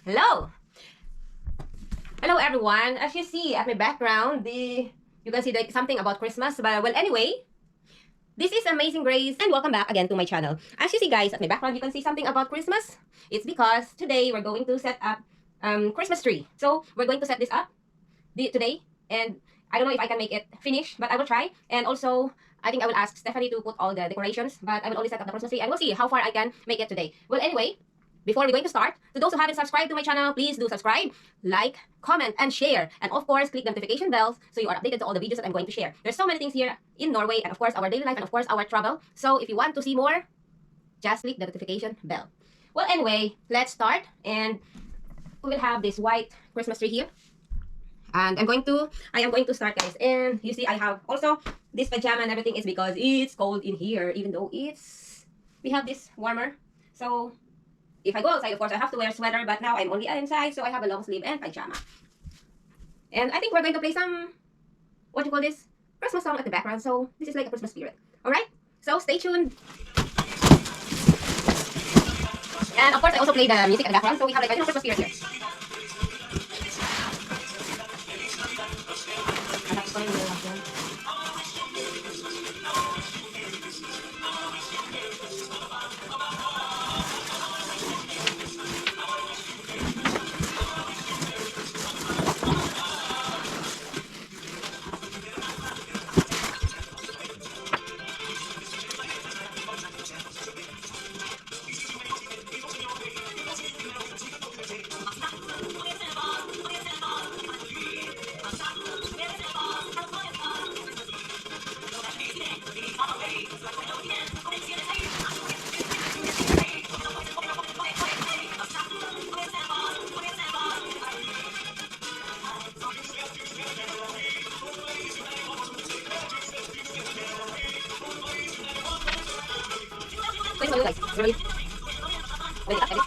Hello! Hello everyone. As you see at my background, you can see like something about Christmas. But well, anyway, this is Amazing Grace and welcome back again to my channel. As you see guys at my background, you can see something about Christmas. It's because today we're going to set up Christmas tree. So we're going to set this up today, and I don't know if I can make it finish, but I will try. And also, I think I will ask Stephanie to put all the decorations, but I will only set up the Christmas tree and we'll see how far I can make it today. Well, anyway, before we're going to start, to those who haven't subscribed to my channel, please do subscribe, like, comment, and share. And of course, click the notification bells so you are updated to all the videos that I'm going to share. There's so many things here in Norway, and of course, our daily life, and of course, our travel. So if you want to see more, just click the notification bell. Well, anyway, let's start. And we will have this white Christmas tree here. And I am going to start, guys. And you see, I have also this pajama and everything is because it's cold in here, even though we have this warmer. So if I go outside, of course, I have to wear a sweater, but now I'm only inside, so I have a long sleeve and pajama. And I think we're going to play some, what do you call this? Christmas song at the background, so this is like a Christmas spirit. Alright? So stay tuned. And of course, I also play the music at the background, so we have like a Christmas spirit here. Wait, guys. Wait, edit.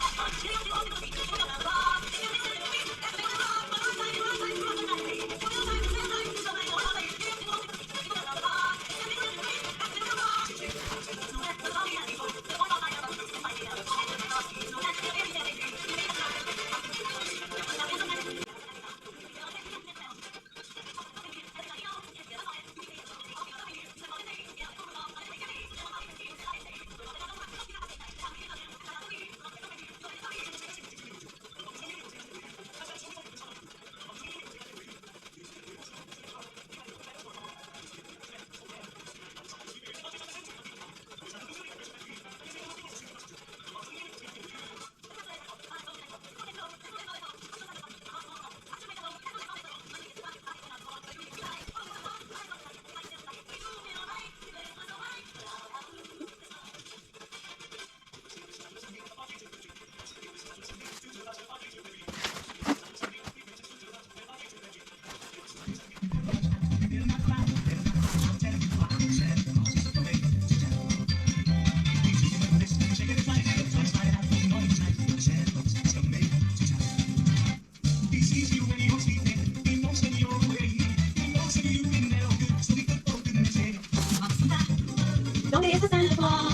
Don't get the Santa Claus.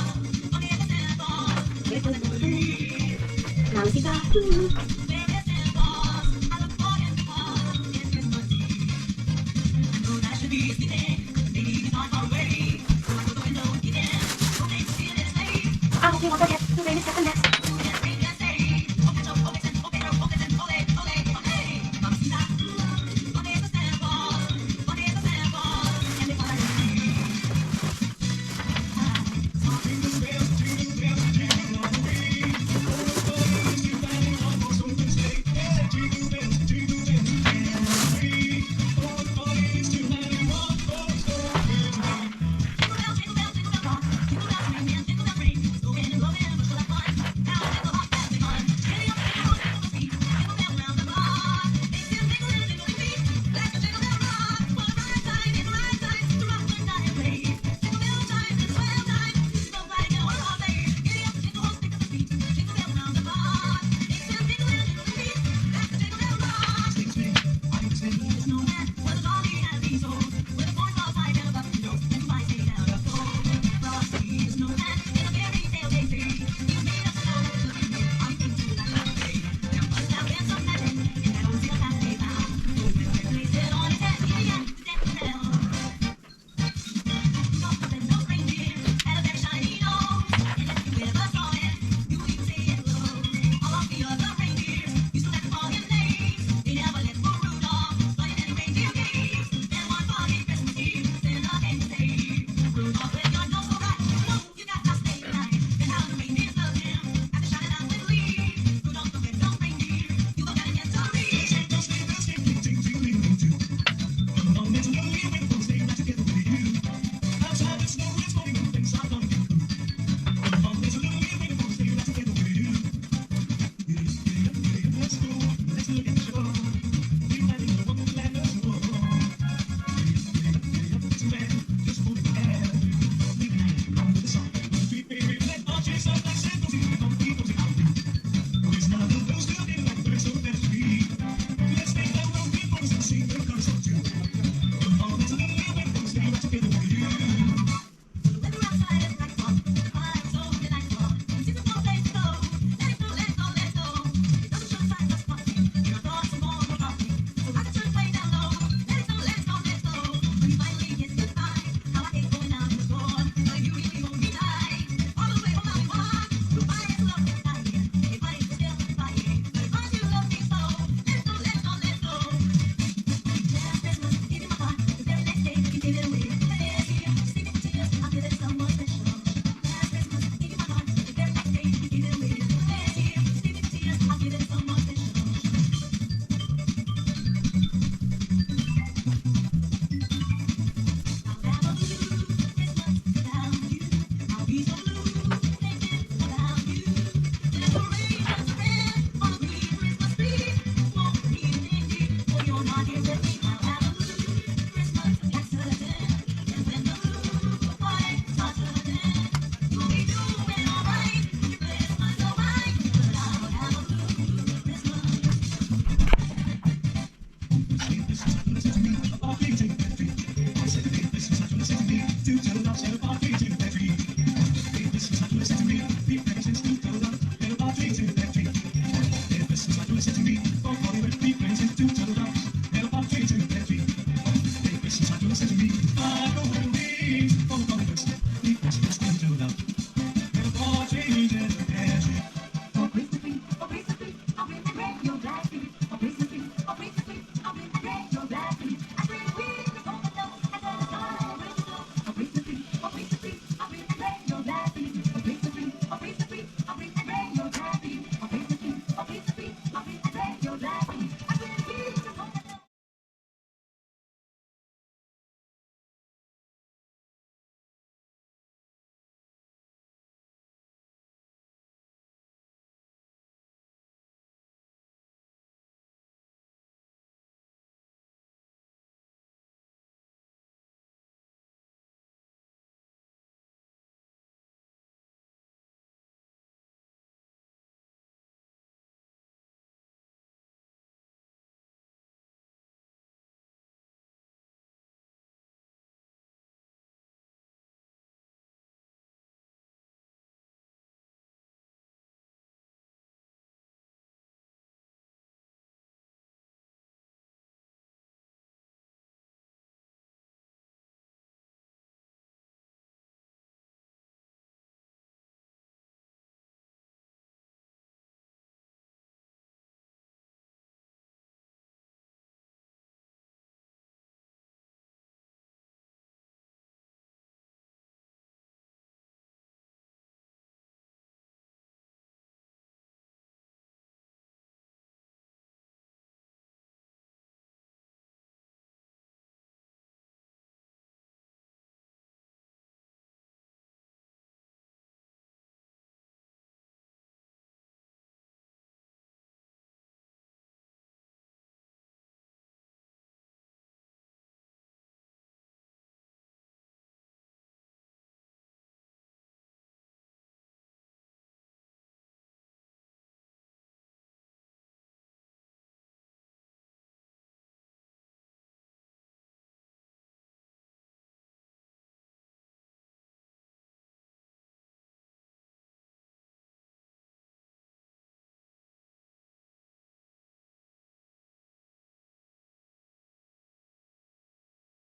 Now see that. Okay, what forget to raise second next.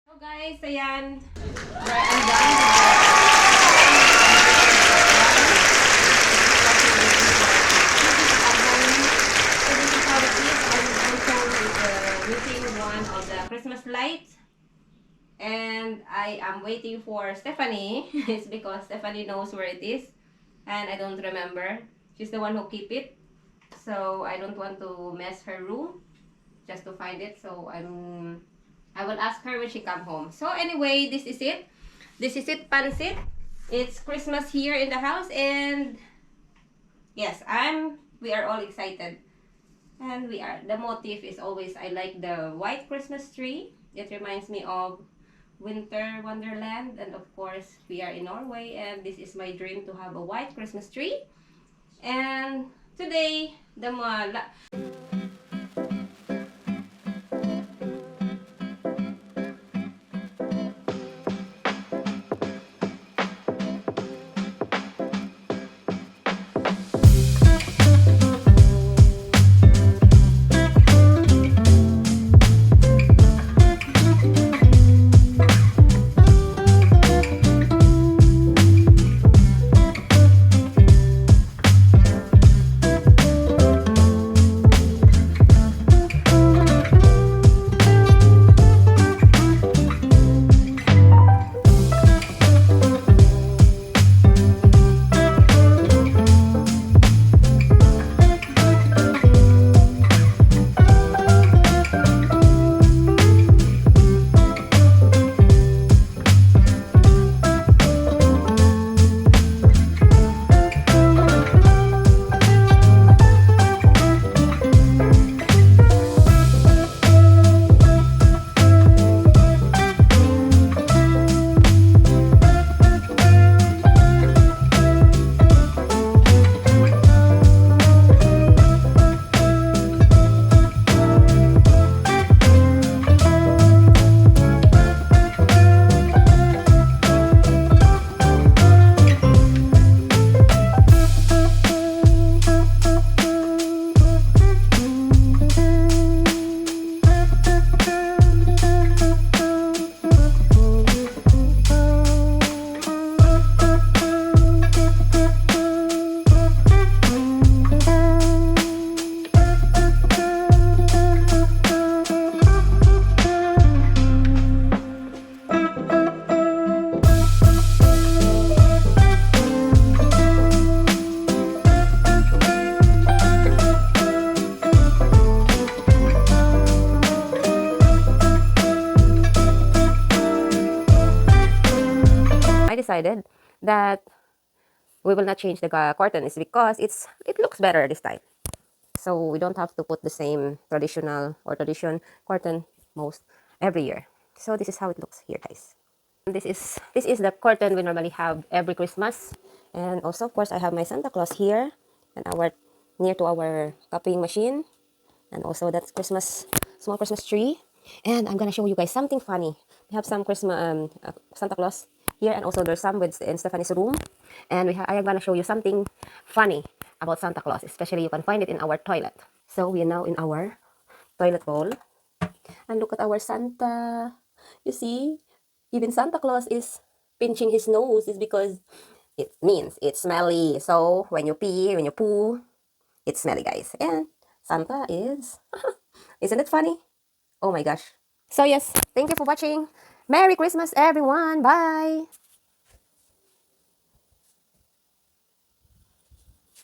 So guys, ayan. I'm done with the how it is. I'm also meeting one of the Christmas lights. And I am waiting for Stephanie. It's because Stephanie knows where it is. And I don't remember. She's the one who keep it. So I don't want to mess her room just to find it. So I will ask her when she come home. So anyway, this is it. This is it, pansit. It's Christmas here in the house, and yes, we are all excited. And the motif is always, I like the white Christmas tree. It reminds me of Winter Wonderland, and of course, we are in Norway, and this is my dream to have a white Christmas tree. And today, decided that we will not change the curtain is because it looks better this time. So we don't have to put the same traditional or tradition curtain most every year. So this is how it looks here, guys. This is the curtain we normally have every Christmas. And also, of course, I have my Santa Claus here and our near to our copying machine. And also that's small Christmas tree. And I'm gonna show you guys something funny. We have some Christmas Santa Claus here, and also there's some in Stephanie's room. And I am gonna show you something funny about Santa Claus. Especially you can find it in our toilet. So we are now in our toilet bowl, and look at our Santa. You see, even Santa Claus is pinching his nose. Is because it means it's smelly. So when you pee, when you poo, it's smelly, guys. And Santa is, isn't it funny? Oh my gosh. So yes, thank you for watching. Merry Christmas, everyone. Bye.